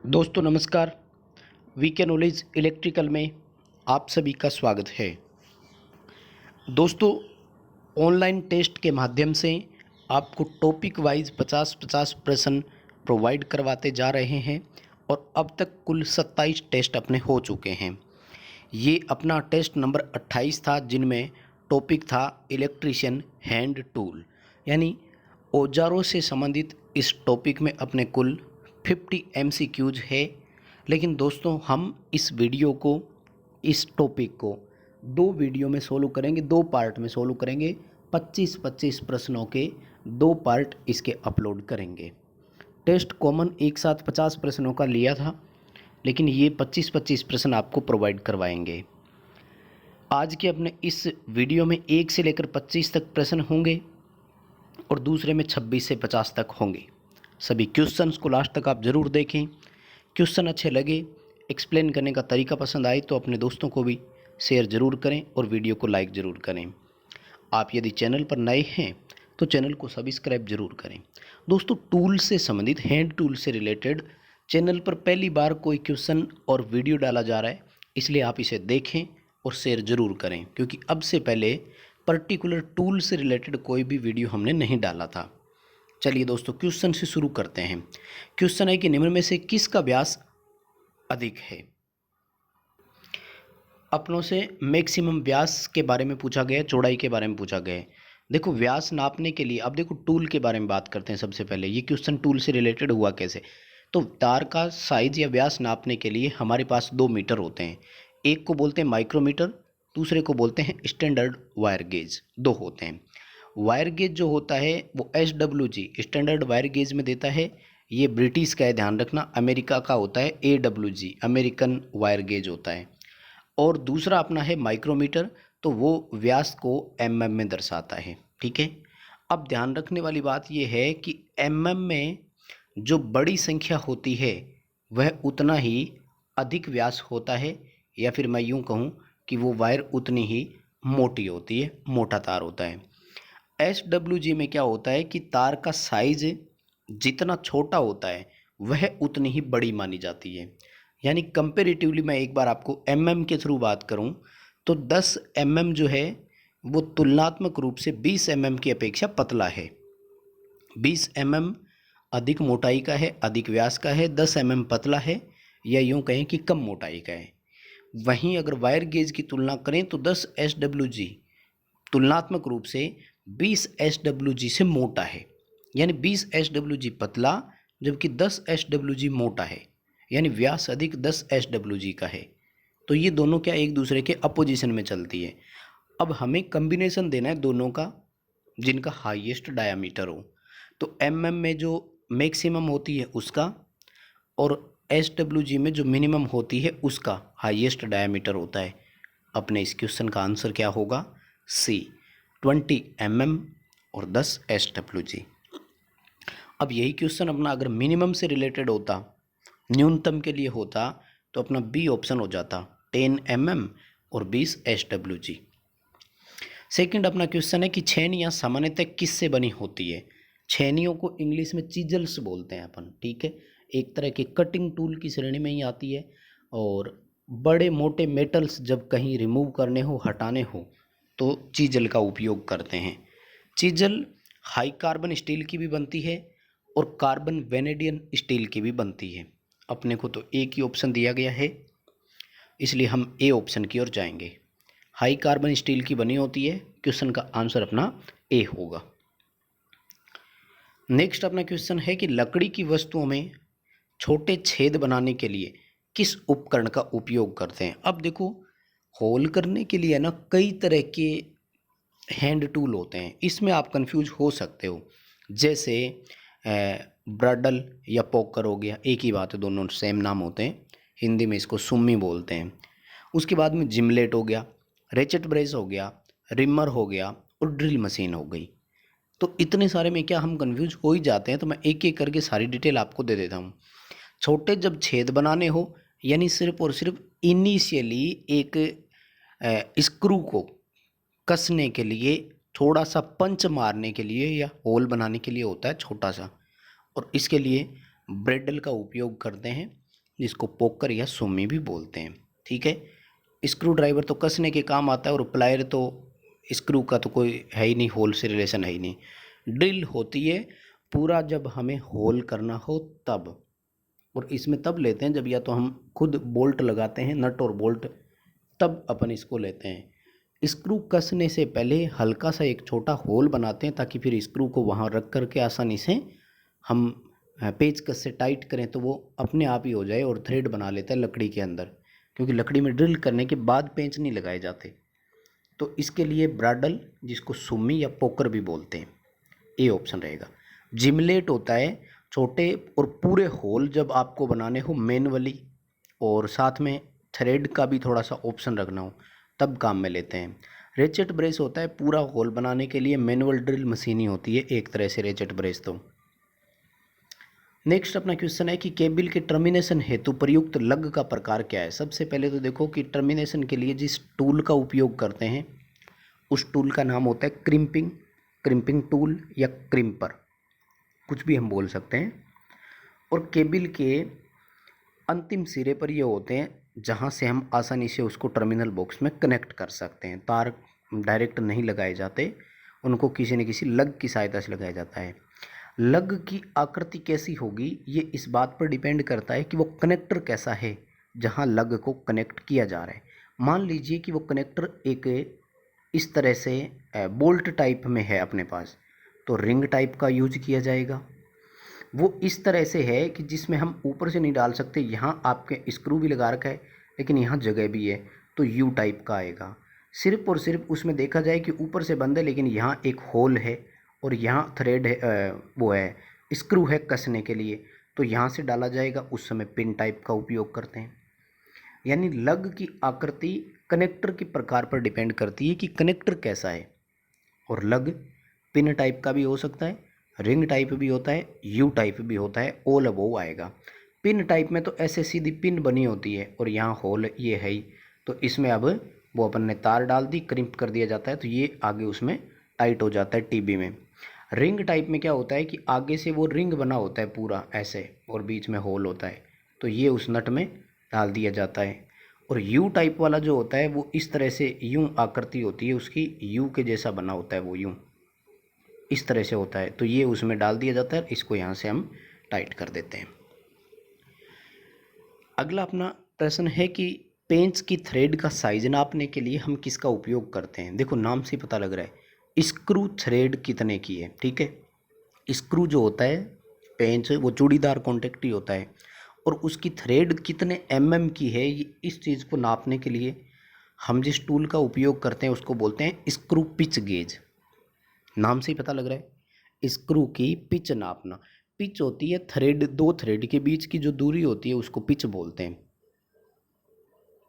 दोस्तों नमस्कार। VK knowledge electrical में आप सभी का स्वागत है। दोस्तों, ऑनलाइन टेस्ट के माध्यम से आपको टॉपिक वाइज 50-50 प्रश्न प्रोवाइड करवाते जा रहे हैं और अब तक कुल 27 टेस्ट अपने हो चुके हैं। ये अपना टेस्ट नंबर 28 था, जिनमें टॉपिक था इलेक्ट्रीशियन हैंड टूल, यानी औजारों से संबंधित। इस टॉपिक में अपने कुल 50 MCQs है। लेकिन दोस्तों, हम इस टॉपिक को 2 वीडियो में सोल्व करेंगे, 2 पार्ट में सोल्व करेंगे। 25-25 प्रश्नों के 2 पार्ट इसके अपलोड करेंगे। टेस्ट कॉमन एक साथ 50 प्रश्नों का लिया था, लेकिन ये 25-25 प्रश्न आपको प्रोवाइड करवाएंगे। आज के अपने इस वीडियो में 1 से लेकर 25 तक प्रश्न होंगे और दूसरे में 26 से 50 तक होंगे। सभी क्वेश्चंस को लास्ट तक आप ज़रूर देखें। क्वेश्चन अच्छे लगे, एक्सप्लेन करने का तरीका पसंद आए तो अपने दोस्तों को भी शेयर ज़रूर करें और वीडियो को लाइक ज़रूर करें। आप यदि चैनल पर नए हैं तो चैनल को सब्सक्राइब ज़रूर करें। दोस्तों, टूल से संबंधित, हैंड टूल से रिलेटेड चैनल पर पहली बार कोई क्वेश्चन और वीडियो डाला जा रहा है, इसलिए आप इसे देखें और शेयर ज़रूर करें, क्योंकि अब से पहले पर्टिकुलर टूल से रिलेटेड कोई भी वीडियो हमने नहीं डाला था। चलिए दोस्तों, क्वेश्चन से शुरू करते हैं। क्वेश्चन है कि निम्न में से किसका व्यास अधिक है। अपनों से मैक्सिमम व्यास के बारे में पूछा गया, चौड़ाई के बारे में पूछा गया है। देखो, व्यास नापने के लिए अब देखो टूल के बारे में बात करते हैं। सबसे पहले ये क्वेश्चन टूल से रिलेटेड हुआ कैसे। तो तार का साइज या व्यास नापने के लिए हमारे पास 2 मीटर होते हैं। एक को बोलते हैं माइक्रोमीटर, दूसरे को बोलते हैं स्टैंडर्ड वायर गेज। 2 होते हैं। वायर गेज जो होता है वो SWG स्टैंडर्ड वायर गेज में देता है। ये ब्रिटिश का है, ध्यान रखना। अमेरिका का होता है AWG अमेरिकन वायर गेज होता है। और दूसरा अपना है माइक्रोमीटर, तो वो व्यास को mm में दर्शाता है। ठीक है। अब ध्यान रखने वाली बात यह है कि mm में जो बड़ी संख्या होती है वह उतना ही अधिक व्यास होता है, या फिर मैं यूं कहूं कि वो वायर उतनी ही मोटी होती है, मोटा तार होता है। SWG में क्या होता है कि तार का साइज जितना छोटा होता है वह उतनी ही बड़ी मानी जाती है। यानी कंपेरेटिवली मैं एक बार आपको mm के थ्रू बात करूं तो 10 mm जो है वो तुलनात्मक रूप से 20 mm की अपेक्षा पतला है। 20 mm अधिक मोटाई का है, अधिक व्यास का है। 10 mm पतला है, या यूं कहें कि कम मोटाई का है। वहीं अगर वायर गेज की तुलना करें तो 10 SWG तुलनात्मक रूप से 20 SWG से मोटा है। यानी 20 SWG पतला, जबकि 10 SWG मोटा है। यानी व्यास अधिक 10 SWG का है। तो ये दोनों क्या एक दूसरे के अपोजिशन में चलती है। अब हमें कॉम्बिनेशन देना है दोनों का, जिनका हाईएस्ट डायामीटर हो। तो mm में जो मैक्सिमम होती है उसका, और SWG में जो मिनिमम होती है उसका हाईएस्ट डायामीटर होता है। अपने इस क्वेश्चन का आंसर क्या होगा? C 20 mm और 10 SWG। अब यही क्वेश्चन अपना अगर मिनिमम से रिलेटेड होता, न्यूनतम के लिए होता, तो अपना B ऑप्शन हो जाता 10 mm और 20 SWG। सेकंड अपना क्वेश्चन है कि छेनियाँ सामान्यतः किससे बनी होती है। छेनियों को इंग्लिश में चिजल्स बोलते हैं अपन। ठीक है। एक तरह के कटिंग टूल की श्रेणी में ही आती है, और बड़े मोटे मेटल्स जब कहीं रिमूव करने हो, हटाने हो, तो चीजल का उपयोग करते हैं। चीजल हाई कार्बन स्टील की भी बनती है और कार्बन वेनेडियम स्टील की भी बनती है। अपने को तो एक ही ऑप्शन दिया गया है, इसलिए हम ए ऑप्शन की ओर जाएंगे। हाई कार्बन स्टील की बनी होती है। क्वेश्चन का आंसर अपना ए होगा। नेक्स्ट अपना क्वेश्चन है कि लकड़ी की वस्तुओं में छोटे छेद बनाने के लिए किस उपकरण का उपयोग करते हैं। अब देखो, होल करने के लिए ना कई तरह के हैंड टूल होते हैं, इसमें आप कंफ्यूज हो सकते हो। जैसे ब्राडल या पोकर हो गया, एक ही बात है, दोनों सेम नाम होते हैं। हिंदी में इसको सुम्मी बोलते हैं। उसके बाद में जिमलेट हो गया, रेचेट ब्रेस हो गया, रिमर हो गया और ड्रिल मशीन हो गई। तो इतने सारे में क्या हम कंफ्यूज हो ही जाते हैं, तो मैं एक एक करके सारी डिटेल आपको दे देता हूँ। छोटे जब छेद बनाने हो, यानी सिर्फ और सिर्फ इनिशियली एक स्क्रू को कसने के लिए, थोड़ा सा पंच मारने के लिए या होल बनाने के लिए होता है छोटा सा, और इसके लिए ब्रेडल का उपयोग करते हैं। जिसको पोकर या सुम्मी भी बोलते हैं। ठीक है, स्क्रू ड्राइवर तो कसने के काम आता है और प्लायर तो स्क्रू का तो कोई है ही नहीं, होल से रिलेशन है ही नहीं। ड्रिल होती है पूरा जब हमें होल करना हो तब, और इसमें तब लेते हैं जब या तो हम खुद बोल्ट लगाते हैं, नट और बोल्ट, तब अपन इसको लेते हैं। स्क्रू कसने से पहले हल्का सा एक छोटा होल बनाते हैं ताकि फिर स्क्रू को वहाँ रख करके आसानी से हम पेचकस से टाइट करें तो वो अपने आप ही हो जाए और थ्रेड बना लेता है लकड़ी के अंदर, क्योंकि लकड़ी में ड्रिल करने के बाद पेंच नहीं लगाए जाते। तो इसके लिए ब्राडल, जिसको सुम्मी या पोकर भी बोलते हैं, ए ऑप्शन रहेगा। जिमलेट होता है छोटे और पूरे होल जब आपको बनाने हो मैनुअली, और साथ में थ्रेड का भी थोड़ा सा ऑप्शन रखना हो, तब काम में लेते हैं। रेचेट ब्रेस होता है पूरा होल बनाने के लिए, मैनुअल ड्रिल मशीन ही होती है एक तरह से रेचेट ब्रेस तो। नेक्स्ट अपना क्वेश्चन है कि केबल के टर्मिनेशन हेतु प्रयुक्त लग का प्रकार क्या है। सबसे पहले तो देखो कि टर्मिनेशन के लिए जिस टूल का उपयोग करते हैं उस टूल का नाम होता है क्रिम्पिंग, क्रिम्पिंग टूल या क्रिम्पर, कुछ भी हम बोल सकते हैं। और केबल के अंतिम सिरे पर ये होते हैं जहाँ से हम आसानी से उसको टर्मिनल बॉक्स में कनेक्ट कर सकते हैं। तार डायरेक्ट नहीं लगाए जाते, उनको किसी न किसी लग की सहायता से लगाया जाता है। लग की आकृति कैसी होगी ये इस बात पर डिपेंड करता है कि वो कनेक्टर कैसा है जहाँ लग को कनेक्ट किया जा रहा है। मान लीजिए कि वो कनेक्टर एक इस तरह से बोल्ट टाइप में है अपने पास, तो रिंग टाइप का यूज किया जाएगा। वो इस तरह से है कि जिसमें हम ऊपर से नहीं डाल सकते, यहाँ आपके स्क्रू भी लगा रखा है लेकिन यहाँ जगह भी है, तो यू टाइप का आएगा। सिर्फ और सिर्फ उसमें देखा जाए कि ऊपर से बंद है लेकिन यहाँ एक होल है और यहाँ थ्रेड है, वो है स्क्रू है कसने के लिए, तो यहाँ से डाला जाएगा। उस समय पिन टाइप का उपयोग करते हैं। यानी लग की आकृति कनेक्टर के प्रकार पर डिपेंड करती है कि कनेक्टर कैसा है। और लग पिन टाइप का भी हो सकता है, रिंग टाइप भी होता है, यू टाइप भी होता है, ऑल अबोव आएगा। पिन टाइप में तो ऐसे सीधी पिन बनी होती है और यहाँ होल ये है ही, तो इसमें अब वो अपन ने तार डाल दी, क्रिम्प कर दिया जाता है, तो ये आगे उसमें टाइट हो जाता है टीबी में। रिंग टाइप में क्या होता है कि आगे से वो रिंग बना होता है पूरा ऐसे और बीच में होल होता है, तो ये उस नट में डाल दिया जाता है। और यू टाइप वाला जो होता है वो इस तरह से यूं आकृति होती है उसकी, यू के जैसा बना होता है वो यूं इस तरह से होता है, तो ये उसमें डाल दिया जाता है। इसको यहाँ से हम टाइट कर देते हैं। अगला अपना प्रश्न है कि पेंच की थ्रेड का साइज नापने के लिए हम किसका उपयोग करते हैं। देखो नाम से पता लग रहा है स्क्रू थ्रेड कितने की है। ठीक है, स्क्रू जो होता है पेंच वो चूड़ीदार कॉन्टेक्ट ही होता है, और उसकी थ्रेड कितने mm की है, ये इस चीज़ को नापने के लिए हम जिस टूल का उपयोग करते हैं उसको बोलते हैं स्क्रू पिच गेज। नाम से ही पता लग रहा है स्क्रू की पिच नापना। पिच होती है थ्रेड, दो थ्रेड के बीच की जो दूरी होती है उसको पिच बोलते हैं।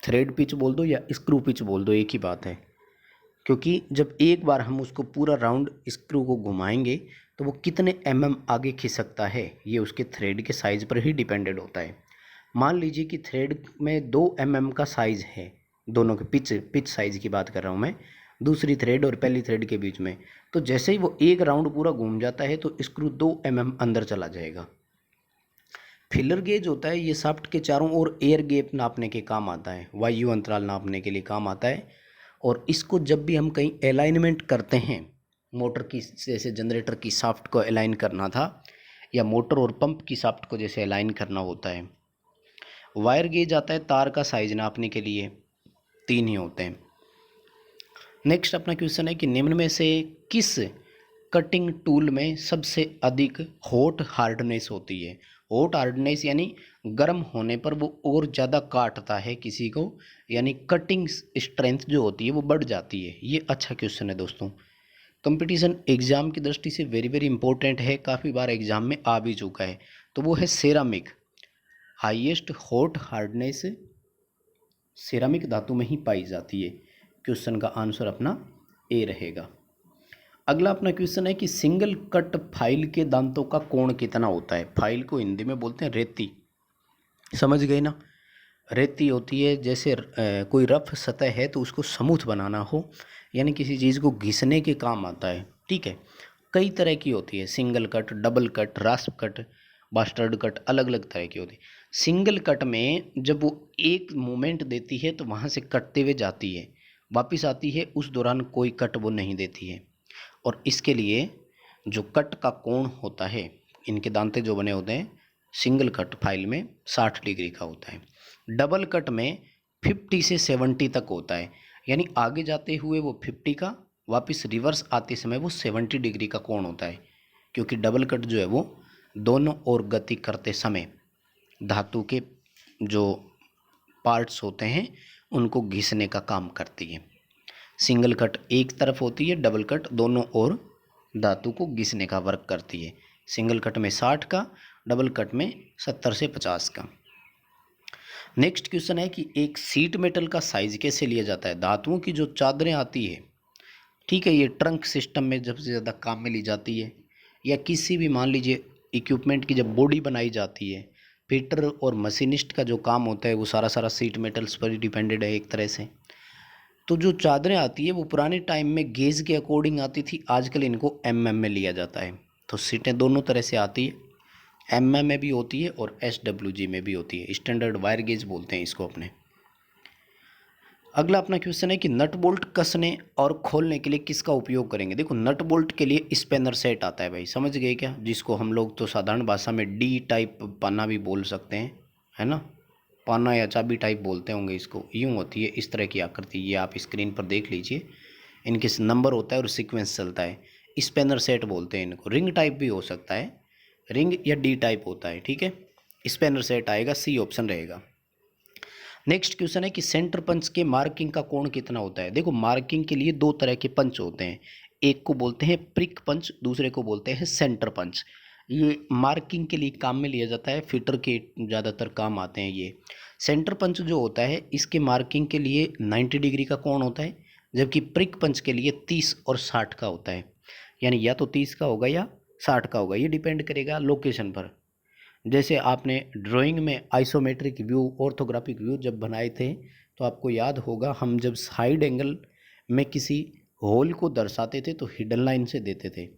थ्रेड पिच बोल दो या स्क्रू पिच बोल दो, एक ही बात है, क्योंकि जब एक बार हम उसको पूरा राउंड स्क्रू को घुमाएंगे तो वो कितने आगे खिसकता है ये उसके थ्रेड के साइज़ पर ही डिपेंडेड होता है। मान लीजिए कि थ्रेड में 2 का साइज़ है, दोनों के पिच साइज़ की बात कर रहा हूँ मैं, दूसरी थ्रेड और पहली थ्रेड के बीच में, तो जैसे ही वो एक राउंड पूरा घूम जाता है तो स्क्रू 2 अंदर चला जाएगा। फिलर गेज होता है ये शाफ्ट के चारों ओर एयर गैप नापने के काम आता है, वायु अंतराल नापने के लिए काम आता है। और इसको जब भी हम कहीं अलाइनमेंट करते हैं, मोटर की जैसे जनरेटर की शाफ्ट को अलाइन करना था या मोटर और पंप की शाफ्ट को जैसे अलाइन करना होता है। वायर गेज आता है तार का साइज नापने के लिए, 3 ही होते हैं। नेक्स्ट अपना क्वेश्चन है कि निम्न में से किस कटिंग टूल में सबसे अधिक हॉट हार्डनेस होती है। हॉट हार्डनेस यानी गर्म होने पर वो और ज़्यादा काटता है किसी को, यानी कटिंग स्ट्रेंथ जो होती है वो बढ़ जाती है। ये अच्छा क्वेश्चन है दोस्तों, कंपटीशन एग्जाम की दृष्टि से वेरी वेरी इंपॉर्टेंट है, काफ़ी बार एग्जाम में आ भी चुका है। तो वो है ceramic. Highest hot hardness ceramic धातु में ही पाई जाती है। क्वेश्चन का आंसर अपना ए रहेगा। अगला अपना क्वेश्चन है कि सिंगल कट फाइल के दांतों का कोण कितना होता है। फाइल को हिंदी में बोलते हैं रेती, समझ गए ना। रेती होती है जैसे कोई रफ सतह है तो उसको स्मूथ बनाना हो, यानी किसी चीज़ को घिसने के काम आता है। ठीक है, कई तरह की होती है, single cut, double cut, rasp cut, bastard cut, अलग अलग तरह की होती है। सिंगल कट में जब वो एक मूवमेंट देती है तो वहाँ से कटते हुए जाती है, वापस आती है, उस दौरान कोई कट वो नहीं देती है। और इसके लिए जो कट का कोण होता है, इनके दांते जो बने होते हैं सिंगल कट फाइल में 60 डिग्री का होता है। डबल कट में 50 से 70 तक होता है, यानी आगे जाते हुए वो 50 का, वापस रिवर्स आते समय वो 70 डिग्री का कोण होता है। क्योंकि डबल कट जो है वो दोनों ओर गति करते समय धातु के जो पार्ट्स होते हैं उनको घिसने का काम करती है। सिंगल कट एक तरफ होती है, डबल कट दोनों ओर धातु को घिसने का वर्क करती है। सिंगल कट में 60 का, डबल कट में 70 से 50 का। नेक्स्ट क्वेश्चन है कि एक सीट मेटल का साइज कैसे लिया जाता है। धातुओं की जो चादरें आती है, ठीक है, ये ट्रंक सिस्टम में सबसे ज़्यादा काम में ली जाती है, या किसी भी मान लीजिए इक्विपमेंट की जब बॉडी बनाई जाती है, फिटर और मशीनिस्ट का जो काम होता है वो सारा सारा सीट मेटल्स पर ही डिपेंडेड है एक तरह से। तो जो चादरें आती है वो पुराने टाइम में गेज के अकॉर्डिंग आती थी, आजकल इनको में लिया जाता है। तो सीटें दोनों तरह से आती है, में भी होती है और SWG में भी होती है, स्टैंडर्ड वायर गेज बोलते हैं इसको अपने। अगला अपना क्वेश्चन है कि नट बोल्ट कसने और खोलने के लिए किसका उपयोग करेंगे। देखो नट बोल्ट के लिए स्पैनर सेट आता है भाई, समझ गए क्या, जिसको हम लोग तो साधारण भाषा में डी टाइप पाना भी बोल सकते हैं, है ना, पाना या चाबी टाइप बोलते होंगे इसको। यूँ होती है इस तरह की आकृति, ये आप स्क्रीन पर देख लीजिए, इनके नंबर होता है और सीक्वेंस चलता है। स्पैनर सेट बोलते हैं इनको। रिंग टाइप भी हो सकता है, रिंग या डी टाइप होता है, ठीक है। स्पैनर सेट आएगा, सी ऑप्शन रहेगा। नेक्स्ट क्वेश्चन है कि सेंटर पंच के मार्किंग का कोण कितना होता है। देखो मार्किंग के लिए दो तरह के पंच होते हैं, एक को बोलते हैं प्रिक पंच, दूसरे को बोलते हैं सेंटर पंच। ये मार्किंग के लिए काम में लिया जाता है, फिटर के ज़्यादातर काम आते हैं ये। सेंटर पंच जो होता है इसके मार्किंग के लिए 90 डिग्री का कोण होता है, जबकि प्रिक पंच के लिए 30 और 60 का होता है। यानी या तो 30 का होगा या 60 का होगा, ये डिपेंड करेगा लोकेशन पर। जैसे आपने ड्राइंग में आइसोमेट्रिक व्यू, ऑर्थोग्राफिक व्यू जब बनाए थे तो आपको याद होगा, हम जब साइड एंगल में किसी होल को दर्शाते थे तो हिडन लाइन से देते थे।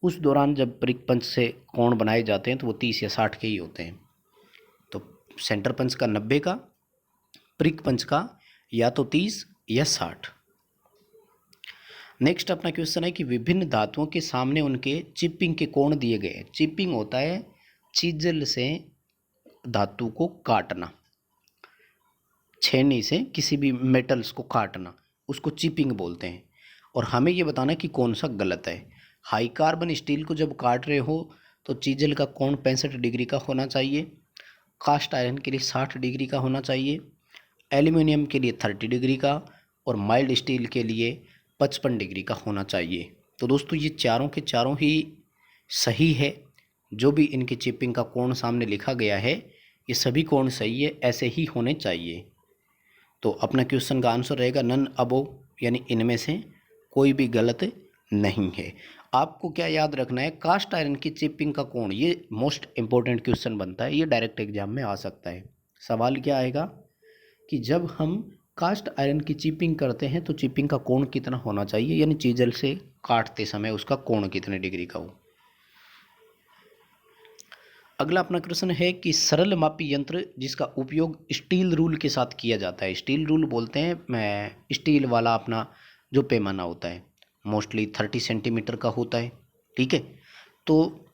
उस दौरान जब प्रिक पंच से कोण बनाए जाते हैं तो वो 30 या 60 के ही होते हैं। तो सेंटर पंच का 90 का, प्रिक पंच का या तो 30 या 60। नेक्स्ट अपना क्वेश्चन है कि विभिन्न धातुओं के सामने उनके चिपिंग के कोण दिए गए हैं। चिपिंग होता है चीजल से धातु को काटना, छेनी से किसी भी मेटल्स को काटना, उसको चिपिंग बोलते हैं। और हमें ये बताना कि कौन सा गलत है। हाई कार्बन स्टील को जब काट रहे हो तो चीजल का कोण 65 डिग्री का होना चाहिए, कास्ट आयरन के लिए 60 डिग्री का होना चाहिए, एल्यूमिनियम के लिए 30 डिग्री का, और माइल्ड स्टील के लिए 55 डिग्री का होना चाहिए। तो दोस्तों ये चारों के चारों ही सही है, जो भी इनके चिपिंग का कोण सामने लिखा गया है ये सभी कोण सही है, ऐसे ही होने चाहिए। तो अपना क्वेश्चन का आंसर रहेगा नन अबोव, यानी इनमें से कोई भी गलत नहीं है। आपको क्या याद रखना है, कास्ट आयरन की चिपिंग का कोण, ये मोस्ट इंपॉर्टेंट क्वेश्चन बनता है, ये डायरेक्ट एग्जाम में आ सकता है। सवाल क्या आएगा कि जब हम कास्ट आयरन की चिपिंग करते हैं तो चिपिंग का कोण कितना होना चाहिए, यानी चीजल से काटते समय उसका कोण कितने डिग्री का हो। अगला अपना प्रश्न है कि सरल मापी यंत्र जिसका उपयोग स्टील रूल के साथ किया जाता है। स्टील रूल बोलते हैं मैं स्टील वाला अपना जो पैमाना होता है, मोस्टली 30 सेंटीमीटर का होता है, ठीक है। तो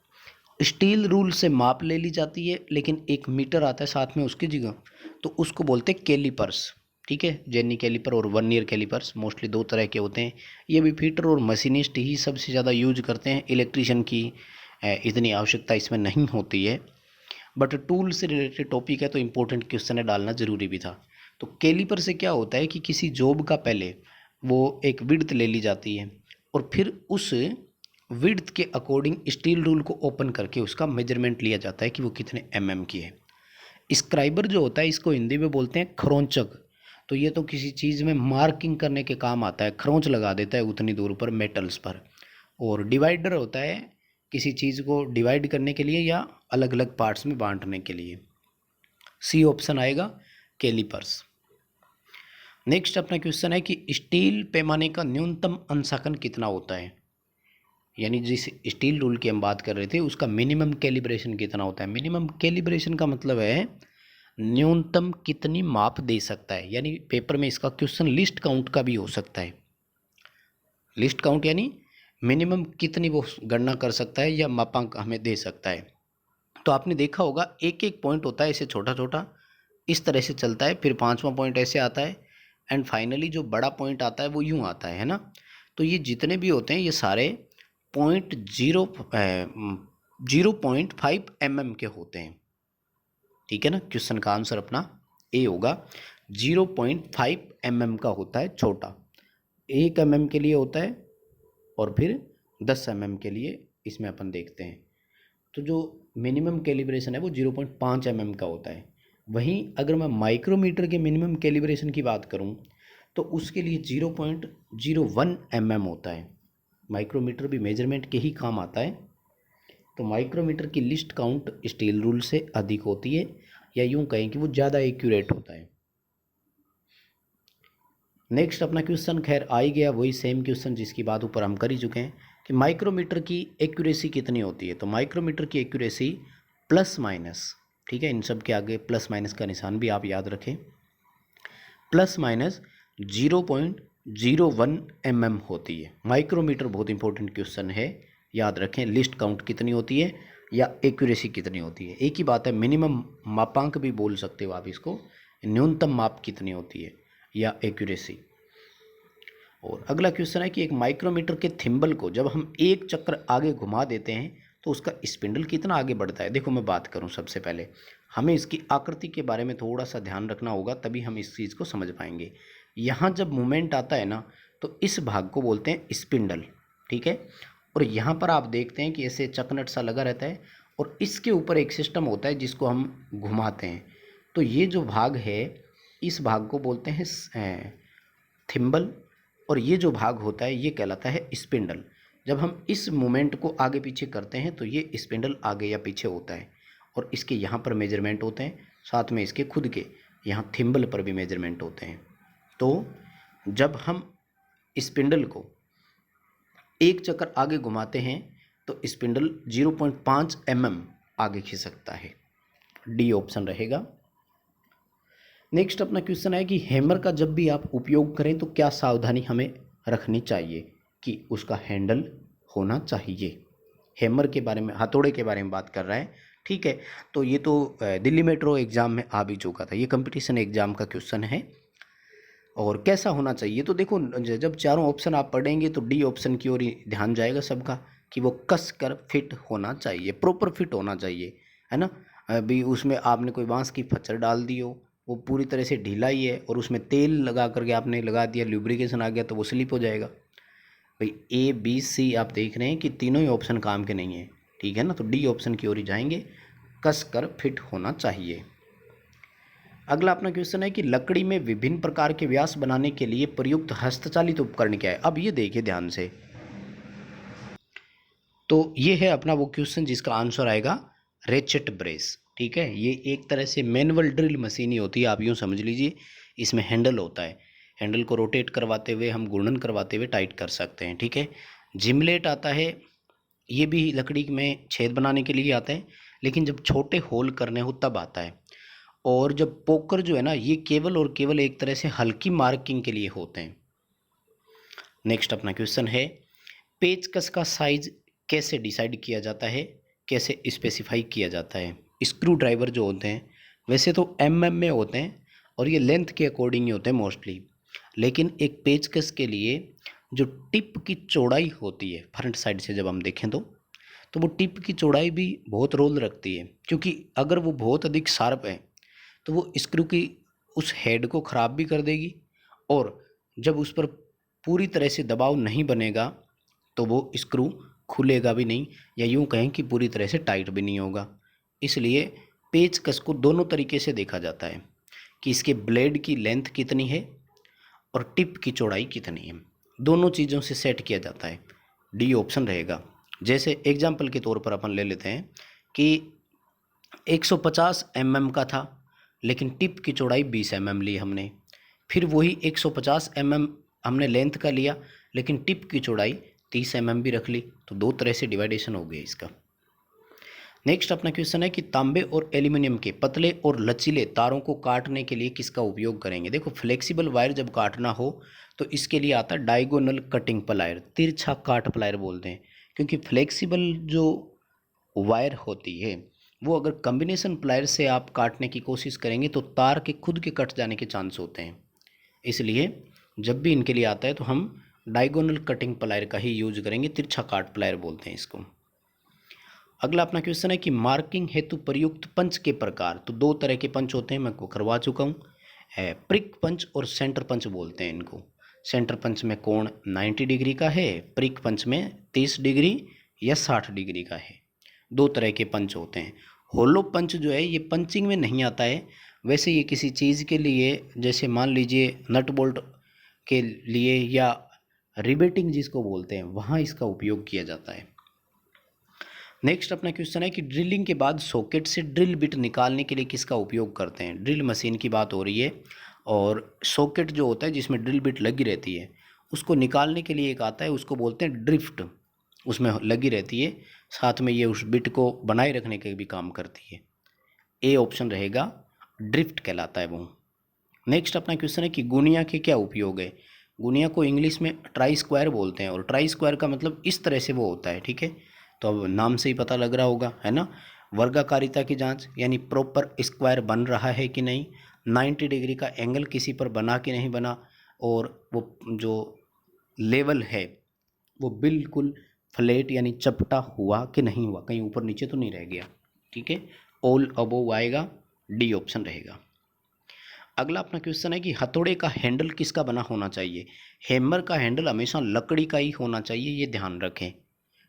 स्टील रूल से माप ले ली जाती है, लेकिन एक मीटर आता है साथ में उसकी जगह, तो उसको बोलते हैं कैलिपर्स, ठीक है। जेनी कैलिपर और वर्नियर कैलिपर्स मोस्टली दो तरह के होते हैं। ये भी फिटर और मशीनिस्ट ही सबसे ज़्यादा यूज करते हैं, इलेक्ट्रिशियन की इतनी आवश्यकता इसमें नहीं होती है। बट टूल से रिलेटेड टॉपिक है तो इम्पोर्टेंट क्वेश्चन है, डालना ज़रूरी भी था। तो कैलिपर से क्या होता है कि किसी जॉब का पहले वो एक विड्थ ले ली जाती है और फिर उस विड्थ के अकॉर्डिंग स्टील रूल को ओपन करके उसका मेजरमेंट लिया जाता है कि वो कितने की है। स्क्राइबर जो होता है इसको हिंदी में बोलते हैं खरोंचक। तो ये तो किसी चीज़ में मार्किंग करने के काम आता है, खरोंच लगा देता है उतनी दूर पर मेटल्स पर। और डिवाइडर होता है किसी चीज़ को डिवाइड करने के लिए या अलग अलग पार्ट्स में बांटने के लिए। सी ऑप्शन आएगा कैलिपर्स। नेक्स्ट अपना क्वेश्चन है कि स्टील पैमाने का न्यूनतम अंशांकन कितना होता है। यानी जिस स्टील रूल की हम बात कर रहे थे उसका मिनिमम कैलिब्रेशन कितना होता है। मिनिमम कैलिब्रेशन का मतलब है न्यूनतम कितनी माप दे सकता है, यानी पेपर में इसका क्वेश्चन लिस्ट काउंट का भी हो सकता है। लिस्ट काउंट यानी मिनिमम कितनी वो गणना कर सकता है या मापांक हमें दे सकता है। तो आपने देखा होगा एक एक पॉइंट होता है ऐसे छोटा छोटा, इस तरह से चलता है, फिर पांचवा पॉइंट ऐसे आता है एंड फाइनली जो बड़ा पॉइंट आता है वो यूं आता है ना। तो ये जितने भी होते हैं ये सारे 0.5 mm के होते हैं। ठीक है ना, क्वेश्चन का आंसर अपना ए होगा। 0.5 mm का होता है छोटा, 1 mm के लिए होता है और फिर 10 mm के लिए इसमें अपन देखते हैं। तो जो मिनिमम कैलिब्रेशन है वो 0.5 mm का होता है। वहीं अगर मैं माइक्रोमीटर के मिनिमम कैलिब्रेशन की बात करूं तो उसके लिए 0.01 mm होता है। माइक्रोमीटर भी मेजरमेंट के ही काम आता है। तो माइक्रोमीटर की लिस्ट काउंट स्टील रूल से अधिक होती है, या यूं कहें कि वो ज़्यादा एक्यूरेट होता है। नेक्स्ट अपना क्वेश्चन खैर आ ही गया, वही सेम क्वेश्चन जिसकी बात ऊपर हम कर ही चुके हैं कि माइक्रोमीटर की एक्यूरेसी कितनी होती है। तो माइक्रोमीटर की एक्यूरेसी प्लस माइनस, ठीक है, इन सब के आगे प्लस माइनस का निशान भी आप याद रखें, प्लस माइनस 0.01 mm होती है। माइक्रोमीटर बहुत इंपॉर्टेंट क्वेश्चन है, याद रखें। लिस्ट काउंट कितनी होती है या एक्यूरेसी कितनी होती है, एक ही बात है। मिनिमम मापांक भी बोल सकते हो आप इसको, न्यूनतम माप कितनी होती है या एक्यूरेसी। और अगला क्वेश्चन है कि एक माइक्रोमीटर के थिम्बल को जब हम एक चक्कर आगे घुमा देते हैं तो उसका स्पिंडल कितना आगे बढ़ता है। देखो मैं बात करूं, सबसे पहले हमें इसकी आकृति के बारे में थोड़ा सा ध्यान रखना होगा, तभी हम इस चीज़ को समझ पाएंगे। यहाँ जब मूवमेंट आता है ना तो इस भाग को बोलते हैं स्पिंडल, ठीक है। और यहाँ पर आप देखते हैं कि ऐसे चकनट सा लगा रहता है और इसके ऊपर एक सिस्टम होता है जिसको हम घुमाते हैं। तो ये जो भाग है इस भाग को बोलते हैं थिम्बल, और ये जो भाग होता है ये कहलाता है स्पिंडल। जब हम इस मूवमेंट को आगे पीछे करते हैं तो ये स्पिंडल आगे या पीछे होता है, और इसके यहाँ पर मेजरमेंट होते हैं, साथ में इसके खुद के यहाँ थिम्बल पर भी मेजरमेंट होते हैं। तो जब हम स्पिंडल को एक चक्कर आगे घुमाते हैं तो स्पिंडल 0.5 mm आगे खिसकता है। डी ऑप्शन रहेगा। नेक्स्ट अपना क्वेश्चन है कि हैमर का जब भी आप उपयोग करें तो क्या सावधानी हमें रखनी चाहिए, कि उसका हैंडल होना चाहिए। हैमर के बारे में, हथौड़े के बारे में बात कर रहा है, ठीक है। तो ये तो दिल्ली मेट्रो एग्ज़ाम में आ भी चुका था, ये कंपटीशन एग्ज़ाम का क्वेश्चन है। और कैसा होना चाहिए, तो देखो जब चारों ऑप्शन आप पढ़ेंगे तो डी ऑप्शन की ओर ही ध्यान जाएगा सबका, कि वो कस कर फिट होना चाहिए, प्रॉपर फिट होना चाहिए, है ना। अभी उसमें आपने कोई बांस की फच्चर डाल दी हो, वो पूरी तरह से ढीला ही है, और उसमें तेल लगा करके आपने लगा दिया, ल्यूब्रिकेशन आ गया तो वो स्लिप हो जाएगा। भाई ए बी सी आप देख रहे हैं कि तीनों ही ऑप्शन काम के नहीं है, ठीक है ना। तो डी ऑप्शन की ओर ही जाएंगे, कस कर फिट होना चाहिए। अगला अपना क्वेश्चन है कि लकड़ी में विभिन्न प्रकार के व्यास बनाने के लिए प्रयुक्त हस्तचालित उपकरण क्या है। अब ये देखिए ध्यान से, तो ये है अपना वो क्वेश्चन जिसका आंसर आएगा रेचेट ब्रेस, ठीक है। ये एक तरह से मैनुअल ड्रिल मशीन ही होती है, आप यूँ समझ लीजिए। इसमें हैंडल होता है, हैंडल को रोटेट करवाते हुए हम घूर्णन करवाते हुए टाइट कर सकते हैं, ठीक है। जिमलेट आता है, ये भी लकड़ी में छेद बनाने के लिए आता है, लेकिन जब छोटे होल करने हो तब आता है। और जब पोकर जो है ना, ये केवल और केवल एक तरह से हल्की मार्किंग के लिए होते हैं। नेक्स्ट अपना क्वेश्चन है, पेचकस का साइज कैसे डिसाइड किया जाता है, कैसे स्पेसिफाई किया जाता है। स्क्रू ड्राइवर जो होते हैं वैसे तो mm में होते हैं और ये लेंथ के अकॉर्डिंग ही होते हैं मोस्टली, लेकिन एक पेचकस के लिए जो टिप की चौड़ाई होती है फ्रंट साइड से जब हम देखें तो वो टिप की चौड़ाई भी बहुत रोल रखती है, क्योंकि अगर वो बहुत अधिक शार्प है तो वो स्क्रू की उस हेड को ख़राब भी कर देगी, और जब उस पर पूरी तरह से दबाव नहीं बनेगा तो वो स्क्रू खुलेगा भी नहीं, या यूँ कहें कि पूरी तरह से टाइट भी नहीं होगा। इसलिए पेचकस को दोनों तरीके से देखा जाता है, कि इसके ब्लेड की लेंथ कितनी है और टिप की चौड़ाई कितनी है, दोनों चीज़ों से सेट किया जाता है। डी ऑप्शन रहेगा। जैसे एग्जाम्पल के तौर पर अपन ले लेते हैं कि 150 mm का था, लेकिन टिप की चौड़ाई 20 mm ली हमने। फिर वही 150 mm हमने लेंथ का लिया, लेकिन टिप की चौड़ाई 30 mm भी रख ली, तो 2 तरह से डिवाइडेशन हो गया इसका। नेक्स्ट अपना क्वेश्चन है कि तांबे और एल्यूमिनियम के पतले और लचीले तारों को काटने के लिए किसका उपयोग करेंगे। देखो फ्लेक्सिबल वायर जब काटना हो तो इसके लिए आता है डायगोनल कटिंग प्लायर, तिरछा काट प्लायर बोलते हैं। क्योंकि फ्लेक्सिबल जो वायर होती है वो अगर कॉम्बिनेशन प्लायर से आप काटने की कोशिश करेंगे तो तार के खुद के कट जाने के चांस होते हैं। इसलिए जब भी इनके लिए आता है तो हम डायगोनल कटिंग प्लायर का ही यूज करेंगे, तिरछा काट प्लायर बोलते हैं इसको। अगला अपना क्वेश्चन है कि मार्किंग हेतु प्रयुक्त पंच के प्रकार। तो 2 तरह के पंच होते हैं, मैं को करवा चुका हूँ। प्रिक पंच और सेंटर पंच बोलते हैं इनको। सेंटर पंच में कोण 90 डिग्री का है, प्रिक पंच में 30 डिग्री या 60 डिग्री का है। 2 तरह के पंच होते हैं। होलो पंच जो है ये पंचिंग में नहीं आता है, वैसे ये किसी चीज़ के लिए, जैसे मान लीजिए नट बोल्ट के लिए या रिबेटिंग जिसको बोलते हैं, वहाँ इसका उपयोग किया जाता है। नेक्स्ट अपना क्वेश्चन है कि ड्रिलिंग के बाद सॉकेट से ड्रिल बिट निकालने के लिए किसका उपयोग करते हैं। ड्रिल मशीन की बात हो रही है, और सॉकेट जो होता है जिसमें ड्रिल बिट लगी रहती है उसको निकालने के लिए एक आता है, उसको बोलते हैं ड्रिफ्ट, उसमें लगी रहती है, साथ में ये उस बिट को बनाए रखने के भी काम करती है। ए ऑप्शन रहेगा, ड्रिफ्ट कहलाता है वो। नेक्स्ट अपना क्वेश्चन है कि गुनिया के क्या उपयोग है। गुनिया को इंग्लिश में ट्राई स्क्वायर बोलते हैं, और ट्राई स्क्वायर का मतलब इस तरह से वो होता है, ठीक है। तो अब नाम से ही पता लग रहा होगा, है ना। वर्गाकारिता की जांच, यानी प्रॉपर स्क्वायर बन रहा है कि नहीं, 90 डिग्री का एंगल किसी पर बना कि नहीं बना, और वो जो लेवल है वो बिल्कुल फ्लैट यानी चपटा हुआ कि नहीं हुआ, कहीं ऊपर नीचे तो नहीं रह गया, ठीक है। ऑल अबोव आएगा, डी ऑप्शन रहेगा। अगला अपना क्वेश्चन है कि हथौड़े का हैंडल किसका बना होना चाहिए। हैमर का हैंडल हमेशा लकड़ी का ही होना चाहिए, ये ध्यान रखें,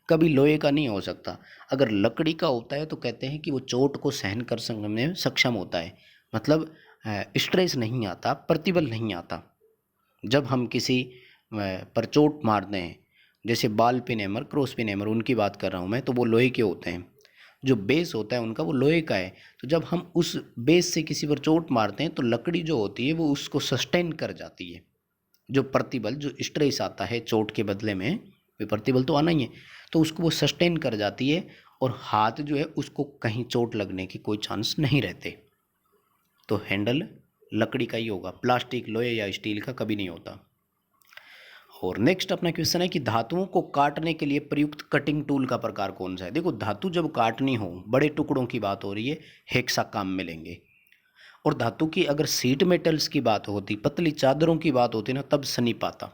कभी लोहे का नहीं हो सकता। अगर लकड़ी का होता है तो कहते हैं कि वो चोट को सहन कर सकने में सक्षम होता है, मतलब स्ट्रेस नहीं आता, प्रतिबल नहीं आता। जब हम किसी पर चोट मारते हैं, जैसे बाल pin hammer, cross pin hammer, उनकी बात कर रहा हूँ मैं, तो वो लोहे के होते हैं। जो बेस होता है उनका वो लोहे का है, तो जब हम उस बेस से किसी पर चोट मारते हैं तो लकड़ी जो होती है वो उसको सस्टेन कर जाती है। जो प्रतिबल, जो स्ट्रेस आता है चोट के बदले में, वो प्रतिबल तो आना ही है, तो उसको वो सस्टेन कर जाती है, और हाथ जो है उसको कहीं चोट लगने की कोई चांस नहीं रहते। तो हैंडल लकड़ी का ही होगा, प्लास्टिक, लोहे या स्टील का कभी नहीं होता। और नेक्स्ट अपना क्वेश्चन है कि धातुओं को काटने के लिए प्रयुक्त कटिंग टूल का प्रकार कौन सा है। देखो धातु जब काटनी हो, बड़े टुकड़ों की बात हो रही है, हेक्सा काम में लेंगे। और धातु की अगर सीट मेटल्स की बात होती, पतली चादरों की बात होती ना, तब सनीप आता,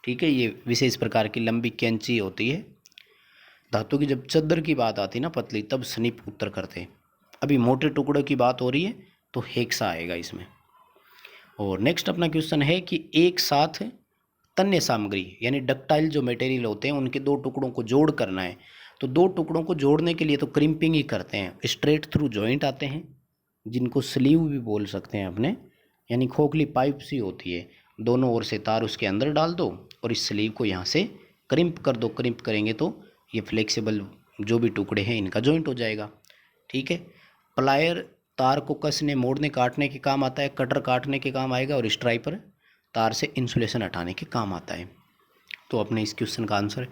ठीक है। ये विशेष प्रकार की लंबी कैंची होती है। धातु की जब चादर की बात आती ना पतली, तब सनीप उत्तर करते। अभी मोटे टुकड़ों की बात हो रही है तो हेक्सा आएगा इसमें। और नेक्स्ट अपना क्वेश्चन है कि एक साथ तन्य सामग्री यानी डक्टाइल जो मटेरियल होते हैं उनके 2 टुकड़ों को जोड़ करना है, तो 2 टुकड़ों को जोड़ने के लिए तो क्रिम्पिंग ही करते हैं। स्ट्रेट थ्रू जॉइंट आते हैं, जिनको स्लीव भी बोल सकते हैं अपने, यानी खोखली पाइप सी होती है, दोनों ओर से तार उसके अंदर डाल दो और इस स्लीव को यहाँ से क्रिम्प कर दो। क्रिम्प करेंगे तो ये फ्लेक्सिबल जो भी टुकड़े हैं इनका जॉइंट हो जाएगा, ठीक है। प्लायर तार को कसने, मोड़ने, काटने के काम आता है, कटर काटने के काम आएगा, और स्ट्राइपर तार से इंसुलेशन हटाने के काम आता है। तो अपने इस क्वेश्चन का आंसर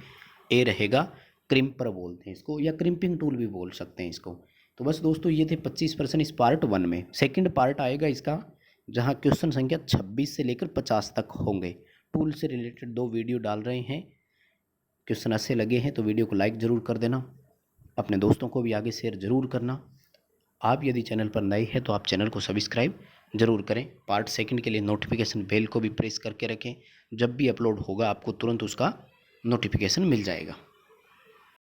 ए रहेगा, क्रिम्पर बोलते हैं इसको, या क्रिम्पिंग टूल भी बोल सकते हैं इसको। तो बस दोस्तों ये थे 25% इस पार्ट 1 में। सेकंड पार्ट आएगा इसका, जहां क्वेश्चन संख्या 26 से लेकर 50 तक होंगे। टूल से रिलेटेड 2 वीडियो डाल रहे हैं। क्वेश्चन अच्छे लगे हैं तो वीडियो को लाइक ज़रूर कर देना, अपने दोस्तों को भी आगे शेयर ज़रूर करना। आप यदि चैनल पर नए हैं तो आप चैनल को सब्सक्राइब ज़रूर करें। पार्ट 2 के लिए नोटिफिकेशन बेल को भी प्रेस करके रखें, जब भी अपलोड होगा आपको तुरंत उसका नोटिफिकेशन मिल जाएगा।